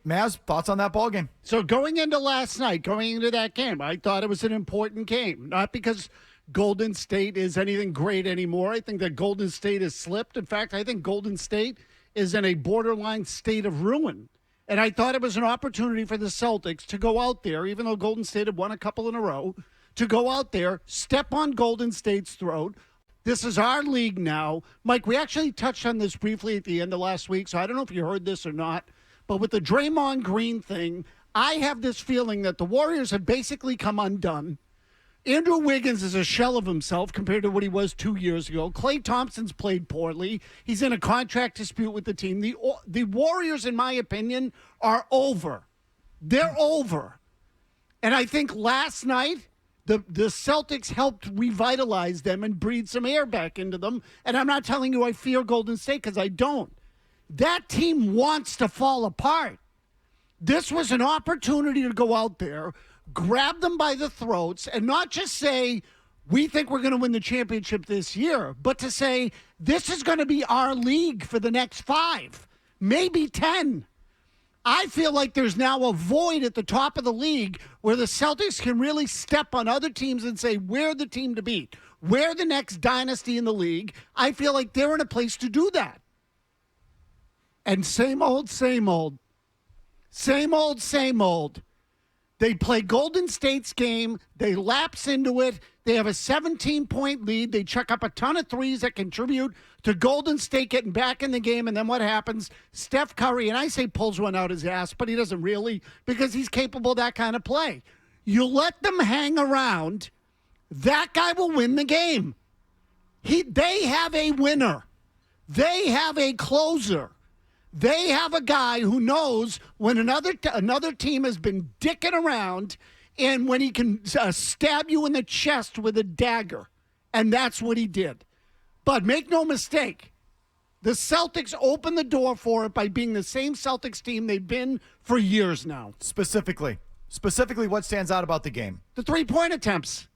Mazz, thoughts on that ball game? So going into last night, going into that game, I thought it was an important game. Not because Golden State is anything great anymore. I think that Golden State has slipped. In fact, I think Golden State is in a borderline state of ruin. And I thought it was an opportunity for the Celtics to go out there, even though Golden State had won a couple in a row, to go out there, step on Golden State's throat. This is our league now. Mike, we actually touched on this briefly at the end of last week, so I don't know if you heard this or not. But with the Draymond Green thing, I have this feeling that the Warriors have basically come undone. Andrew Wiggins is a shell of himself compared to what he was 2 years ago. Klay Thompson's played poorly. He's in a contract dispute with the team. The Warriors, in my opinion, are over. They're over. And I think last night, the Celtics helped revitalize them and breathe some air back into them. And I'm not telling you I fear Golden State because I don't. That team wants to fall apart. This was an opportunity to go out there, grab them by the throats, and not just say, we think we're going to win the championship this year, but to say, this is going to be our league for the next 5, maybe 10. I feel like there's now a void at the top of the league where the Celtics can really step on other teams and say, we're the team to beat. We're the next dynasty in the league. I feel like they're in a place to do that. And same old, same old. Same old, same old. They play Golden State's game. They lapse into it. They have a 17-point lead. They chuck up a ton of threes that contribute to Golden State getting back in the game. And then what happens? Steph Curry, and I say pulls one out his ass, but he doesn't really because he's capable of that kind of play. You let them hang around, that guy will win the game. They have a winner. They have a closer. They have a guy who knows when another team has been dicking around and when he can stab you in the chest with a dagger. And that's what he did. But make no mistake, the Celtics opened the door for it by being the same Celtics team they've been for years now. Specifically, what stands out about the game? The three-point attempts.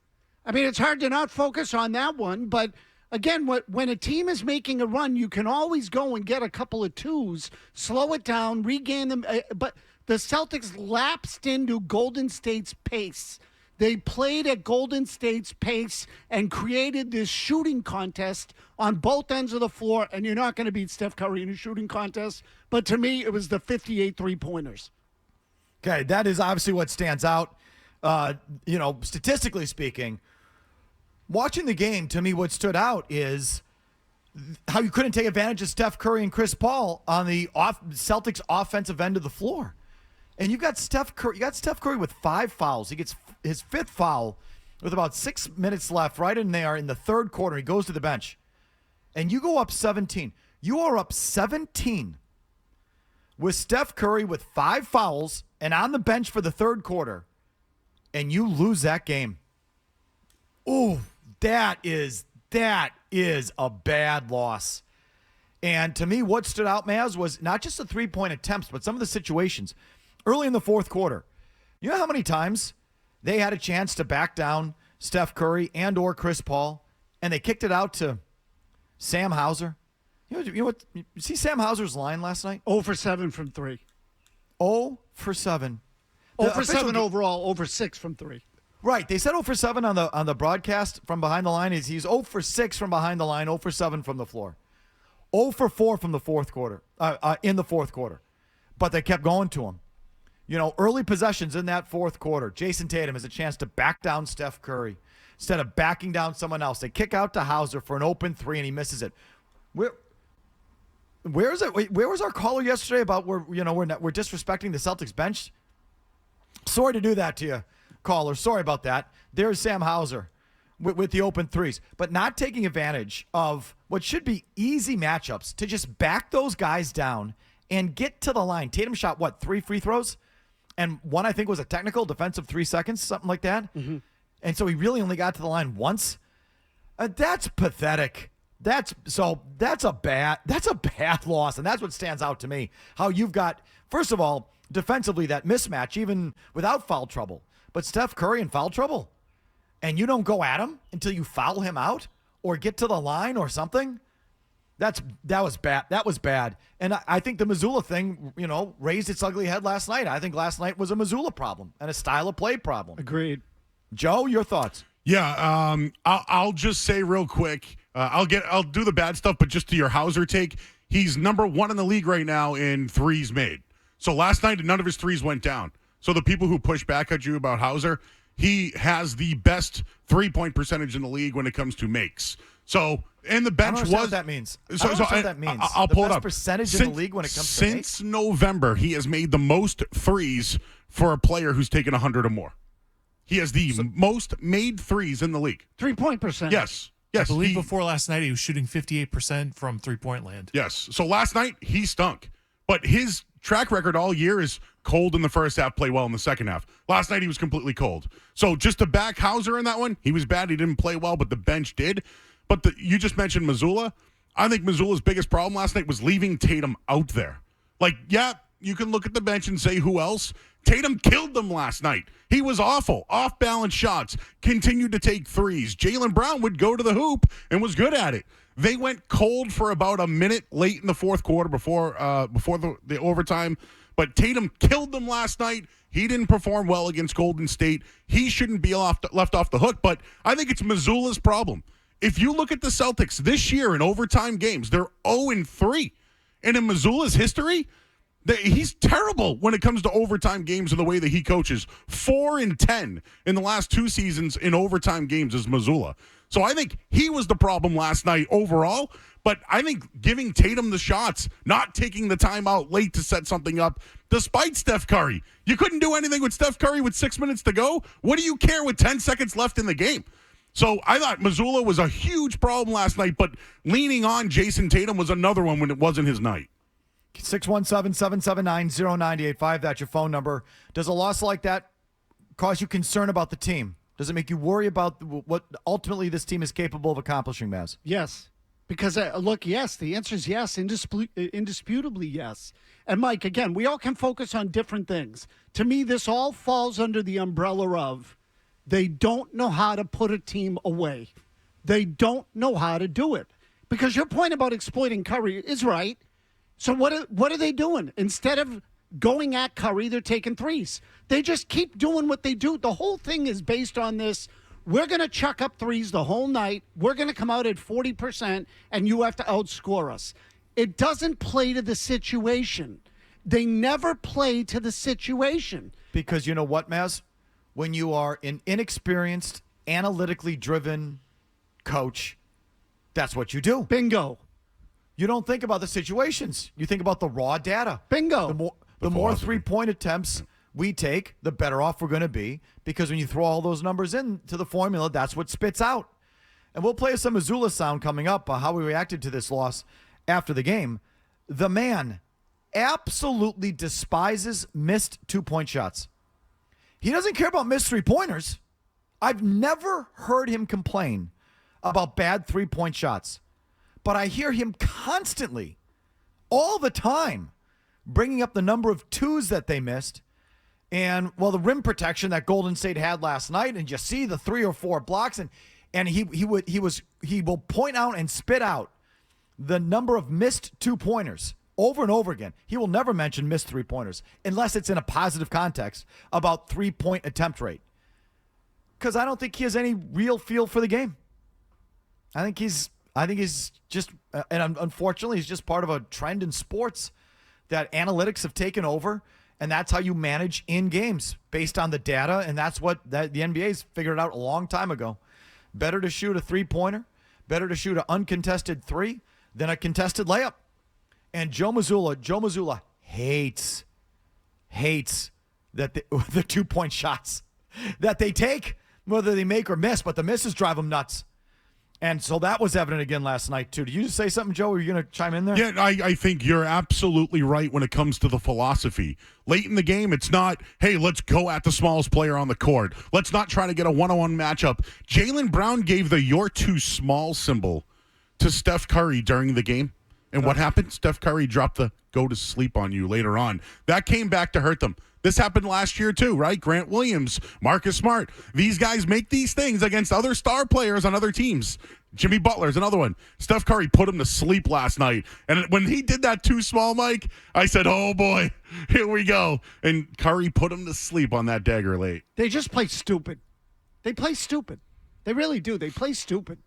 I mean, it's hard to not focus on that one, but again, when a team is making a run, you can always go and get a couple of twos, slow it down, regain them. But the Celtics lapsed into Golden State's pace. They played at Golden State's pace and created this shooting contest on both ends of the floor. And you're not going to beat Steph Curry in a shooting contest. But to me, it was the 58 three-pointers. Okay, that is obviously what stands out. Statistically speaking, watching the game, to me, what stood out is how you couldn't take advantage of Steph Curry and Chris Paul on the Celtics offensive end of the floor. And you got Steph Curry with 5 fouls. He gets his 5th foul with about 6 minutes left, right in there in the third quarter. He goes to the bench. And you go up 17. You are up 17 with Steph Curry with 5 fouls and on the bench for the third quarter. And you lose that game. Ooh. That is a bad loss. And to me, what stood out, Mazz, was not just the three-point attempts, but some of the situations. Early in the fourth quarter, you know how many times they had a chance to back down Steph Curry and or Chris Paul, and they kicked it out to Sam Hauser? You know what? You see Sam Hauser's line last night? 0 for 7 from 3. 0 for 7. 0 for 7 overall, over 6 from 3. Right. They said 0 for 7 on the broadcast from behind the line. He's 0 for 6 from behind the line, 0 for 7 from the floor. 0 for 4 from the fourth quarter, in the fourth quarter. But they kept going to him. Early possessions in that fourth quarter. Jason Tatum has a chance to back down Steph Curry instead of backing down someone else. They kick out to Hauser for an open 3, and he misses it. Where is it? Where was our caller yesterday about we're disrespecting the Celtics bench? Sorry to do that to you, caller. Sorry about that. There's Sam Hauser with the open 3s, but not taking advantage of what should be easy matchups to just back those guys down and get to the line. Tatum shot, 3 free throws? And one, I think, was a technical defensive 3 seconds, something like that. Mm-hmm. And so he really only got to the line once. That's pathetic. That's a bad loss. And that's what stands out to me. How you've got, first of all, defensively, that mismatch, even without foul trouble. But Steph Curry in foul trouble, and you don't go at him until you foul him out or get to the line or something. That was bad. That was bad. And I think the Mazzulla thing, raised its ugly head last night. I think last night was a Mazzulla problem and a style of play problem. Agreed. Joe, your thoughts? Yeah, I'll just say real quick. I'll do the bad stuff, but just to your Hauser take, he's number 1 in the league right now in threes made. So last night, none of his threes went down. So the people who push back at you about Hauser, he has the best 3-point percentage in the league when it comes to makes. So, and the bench I don't know what that means. I'll pull it up. Percentage in the league when it comes to makes? Since November, he has made the most threes for a player who's taken 100 or more. He has the most made threes in the league. 3-point percentage. Yes. I believe before last night he was shooting 58% from three-point land. Yes. So last night he stunk. But his track record all year is cold in the first half, play well in the second half. Last night he was completely cold. So just to back Hauser in that one, he was bad. He didn't play well, but the bench did. But you just mentioned Mazzulla. I think Mazzulla's biggest problem last night was leaving Tatum out there. You can look at the bench and say who else. Tatum killed them last night. He was awful. Off-balance shots. Continued to take threes. Jaylen Brown would go to the hoop and was good at it. They went cold for about a minute late in the fourth quarter before the overtime. But Tatum killed them last night. He didn't perform well against Golden State. He shouldn't be left off the hook. But I think it's Mazzulla's problem. If you look at the Celtics this year in overtime games, they're 0-3. And in Mazzulla's history, he's terrible when it comes to overtime games and the way that he coaches. 4-10 in the last 2 seasons in overtime games is Mazzulla. So I think he was the problem last night overall. But I think giving Tatum the shots, not taking the timeout late to set something up, despite Steph Curry. You couldn't do anything with Steph Curry with 6 minutes to go. What do you care with 10 seconds left in the game? So I thought Mazzulla was a huge problem last night, but leaning on Jason Tatum was another one when it wasn't his night. 617-779-0985. That's your phone number. Does a loss like that cause you concern about the team? Does it make you worry about what ultimately this team is capable of accomplishing, Mazz? Yes. Because, yes, the answer is yes, indisputably yes. And, Mike, again, we all can focus on different things. To me, this all falls under the umbrella of they don't know how to put a team away. They don't know how to do it. Because your point about exploiting Curry is right. So what are they doing? Instead of going at Curry, they're taking threes. They just keep doing what they do. The whole thing is based on this. We're going to chuck up threes the whole night. We're going to come out at 40%, and you have to outscore us. It doesn't play to the situation. They never play to the situation. Because you know what, Mazz? When you are an inexperienced, analytically driven coach, that's what you do. Bingo. You don't think about the situations. You think about the raw data. Bingo. The more three-point attempts we take, the better off we're going to be, because when you throw all those numbers into the formula, that's what spits out. And we'll play some Mazzulla sound coming up, how we reacted to this loss after the game. The man absolutely despises missed two-point shots. He doesn't care about missed three-pointers. I've never heard him complain about bad three-point shots. But I hear him constantly, all the time, bringing up the number of twos that they missed. And, the rim protection that Golden State had last night, and you see the 3 or 4 blocks, and he will point out and spit out the number of missed two-pointers over and over again. He will never mention missed three-pointers unless it's in a positive context about three-point attempt rate. Because I don't think he has any real feel for the game. I think he's just, and unfortunately, he's just part of a trend in sports that analytics have taken over, and that's how you manage in games based on the data, and that's what the NBA's figured out a long time ago. Better to shoot a three-pointer, better to shoot an uncontested three than a contested layup. And Joe Mazzulla hates that the two-point shots that they take, whether they make or miss, but the misses drive them nuts. And so that was evident again last night, too. Did you just say something, Joe? Are you going to chime in there? Yeah, I think you're absolutely right when it comes to the philosophy. Late in the game, it's not, hey, let's go at the smallest player on the court. Let's not try to get a one-on-one matchup. Jaylen Brown gave the "you're too small" symbol to Steph Curry during the game. And what happened? Steph Curry dropped the go to sleep on you later on. That came back to hurt them. This happened last year too, right? Grant Williams, Marcus Smart. These guys make these things against other star players on other teams. Jimmy Butler's another one. Steph Curry put him to sleep last night. And when he did that too small, Mike, I said, oh, boy, here we go. And Curry put him to sleep on that dagger late. They just play stupid. They play stupid. They really do. They play stupid.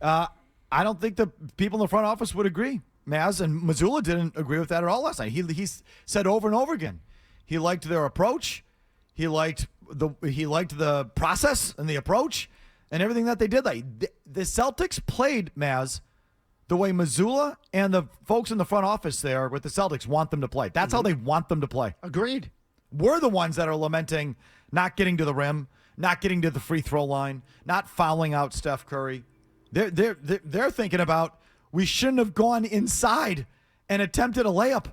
I don't think the people in the front office would agree. Mazz and Mazzulla didn't agree with that at all last night. He said over and over again, he liked their approach. He liked the process and the approach and everything that they did. Like the Celtics played, Mazz, the way Mazzulla and the folks in the front office there with the Celtics want them to play. That's how they want them to play. Agreed. We're the ones that are lamenting not getting to the rim, not getting to the free throw line, not fouling out Steph Curry. They're thinking about we shouldn't have gone inside and attempted a layup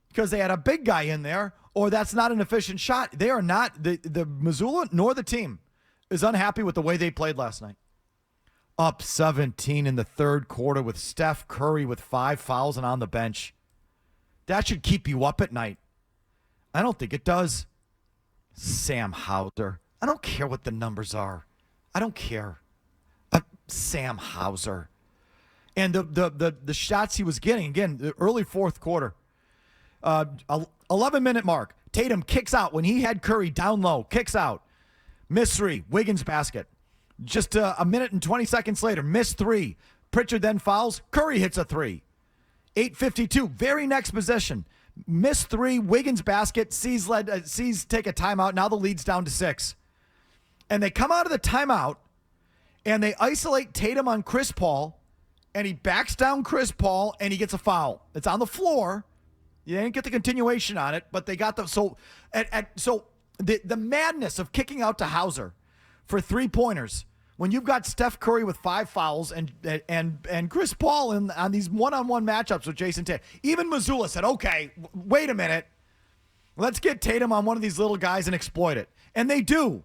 because they had a big guy in there, or that's not an efficient shot. They are not the Mazzulla nor the team is unhappy with the way they played last night. Up 17 in the third quarter with Steph Curry with 5 fouls and on the bench. That should keep you up at night. I don't think it does. Sam Hauser. I don't care what the numbers are. I don't care. Sam Hauser. And the shots he was getting, again, the early fourth quarter, 11-minute mark. Tatum kicks out when he had Curry down low, kicks out. Miss 3, Wiggins basket. Just a minute and 20 seconds later, miss 3. Pritchard then fouls. Curry hits a 3. 8:52, very next possession. Miss 3, Wiggins basket, sees take a timeout. Now the lead's down to 6. And they come out of the timeout, and they isolate Tatum on Chris Paul, and he backs down Chris Paul, and he gets a foul. It's on the floor. You didn't get the continuation on it, but they got the so the madness of kicking out to Hauser for 3-pointers when you've got Steph Curry with 5 fouls and Chris Paul on these one-on-one matchups with Jason Tatum. Even Mazzulla said, "Okay, wait a minute, let's get Tatum on one of these little guys and exploit it," and they do.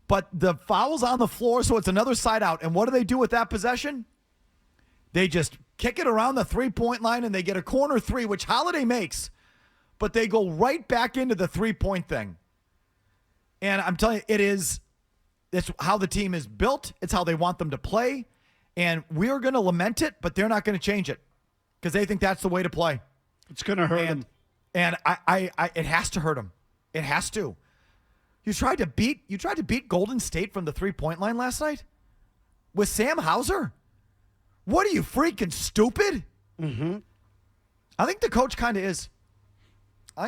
But the foul's on the floor, so it's another side out. And what do they do with that possession? They just kick it around the 3-point line, and they get a corner 3, which Holiday makes. But they go right back into the 3-point thing. And I'm telling you, it's how the team is built. It's how they want them to play. And we're going to lament it, but they're not going to change it because they think that's the way to play. It's going to hurt them. And it has to hurt them. It has to. You tried to beat Golden State from the 3-point line last night with Sam Hauser? What are you, freaking stupid? Mm-hmm. I think the coach kind of is. He's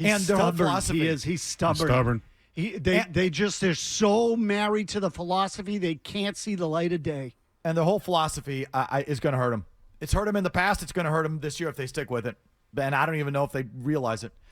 and their whole stubborn. philosophy. He's stubborn. They're so married to the philosophy they can't see the light of day. And their whole philosophy is going to hurt them. It's hurt them in the past. It's going to hurt them this year if they stick with it. And I don't even know if they realize it.